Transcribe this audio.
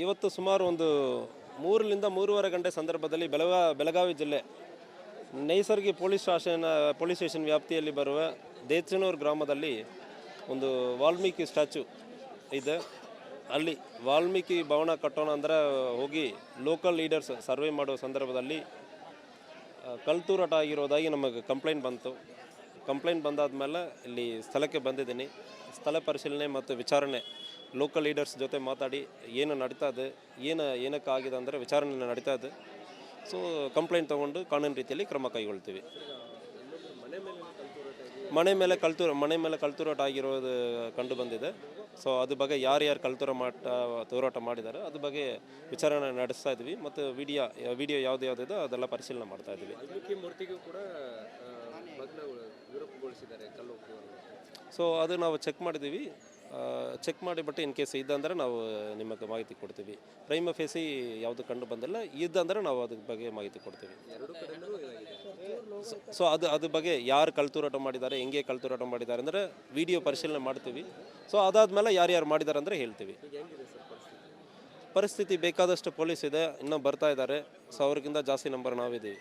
ಇವತ್ತು ಸುಮಾರು ಒಂದು 3ರಿಂದ 3:30 ಗಂಟೆ ಸಂದರ್ಭದಲ್ಲಿ ಬೆಳಗಾವಿ ಜಿಲ್ಲೆ ನೈಸರ್ಗಿಕ ಪೊಲೀಸ್ ಸ್ಟೇಷನ್ ವ್ಯಾಪ್ತಿಯಲ್ಲಿ ಬರುವ ದೇಚನೂರು ಗ್ರಾಮದಲ್ಲಿ ಒಂದು ವಾಲ್ಮೀಕಿ ಸ್ಟ್ಯಾಚು ಇದೆ. ಅಲ್ಲಿ ವಾಲ್ಮೀಕಿ ಭವನ ಕಟ್ಟೋಣ ಅಂದರೆ ಹೋಗಿ ಲೋಕಲ್ ಲೀಡರ್ಸ್ ಸರ್ವೆ ಮಾಡೋ ಸಂದರ್ಭದಲ್ಲಿ ಕಲ್ತೂರಾಟ ಆಗಿರೋದಾಗಿ ನಮಗೆ ಕಂಪ್ಲೇಂಟ್ ಬಂತು. ಕಂಪ್ಲೇಂಟ್ ಬಂದಾದಮೇಲೆ ಇಲ್ಲಿ ಸ್ಥಳಕ್ಕೆ ಬಂದಿದ್ದೀನಿ. ಸ್ಥಳ ಪರಿಶೀಲನೆ ಮತ್ತು ವಿಚಾರಣೆ ಲೋಕಲ್ ಲೀಡರ್ಸ್ ಜೊತೆ ಮಾತಾಡಿ ಏನು ನಡೀತಾ ಇದೆ, ಏನಕ್ಕಾಗಿದೆ ಅಂದರೆ ವಿಚಾರಣೆ ನಡೀತಾ ಇದೆ. ಸೊ ಕಂಪ್ಲೇಂಟ್ ತೊಗೊಂಡು ಕಾನೂನು ರೀತಿಯಲ್ಲಿ ಕ್ರಮ ಕೈಗೊಳ್ತೀವಿ. ಮನೆ ಮೇಲೆ ಕಲ್ತೂರಾಟ ಆಗಿರೋದು ಕಂಡು ಬಂದಿದೆ. ಸೊ ಅದ್ರ ಬಗ್ಗೆ ಯಾರ್ಯಾರು ತೂರಾಟ ಮಾಡಿದ್ದಾರೆ ಅದ್ರ ಬಗ್ಗೆ ವಿಚಾರಣೆ ನಡೆಸ್ತಾ ಇದ್ವಿ ಮತ್ತು ವಿಡಿಯೋ ಯಾವುದಿದೆ ಅದೆಲ್ಲ ಪರಿಶೀಲನೆ ಮಾಡ್ತಾ ಇದ್ವಿ. ಸೊ ಅದು ನಾವು ಚೆಕ್ ಮಾಡಿದ್ದೀವಿ. ಚೆಕ್ ಮಾಡಿಬಿಟ್ಟು ಇನ್ ಕೇಸ್ ಇದ್ದಂದರೆ ನಾವು ನಿಮಗೆ ಮಾಹಿತಿ ಕೊಡ್ತೀವಿ. ಪ್ರೈಮ ಫೇಸಿ ಯಾವುದು ಕಂಡು ಬಂದಿಲ್ಲ, ಇದ್ದಂದರೆ ನಾವು ಅದ್ರ ಬಗ್ಗೆ ಮಾಹಿತಿ ಕೊಡ್ತೀವಿ. ಸೊ ಅದ್ರ ಬಗ್ಗೆ ಯಾರು ಕಲ್ತೂರಾಟ ಮಾಡಿದ್ದಾರೆ, ಹೆಂಗೆ ಕಲ್ತೂರಾಟ ಮಾಡಿದ್ದಾರೆ ಅಂದರೆ ವಿಡಿಯೋ ಪರಿಶೀಲನೆ ಮಾಡ್ತೀವಿ. ಸೊ ಅದಾದಮೇಲೆ ಯಾರ್ಯಾರು ಮಾಡಿದ್ದಾರೆ ಅಂದರೆ ಹೇಳ್ತೀವಿ. ಪರಿಸ್ಥಿತಿ ಬೇಕಾದಷ್ಟು ಪೊಲೀಸ್ ಇದೆ, ಇನ್ನೂ ಬರ್ತಾ ಇದ್ದಾರೆ. ಸೊ ಅವ್ರಿಗಿಂತ ಜಾಸ್ತಿ ನಂಬರ್ ನಾವಿದ್ದೀವಿ.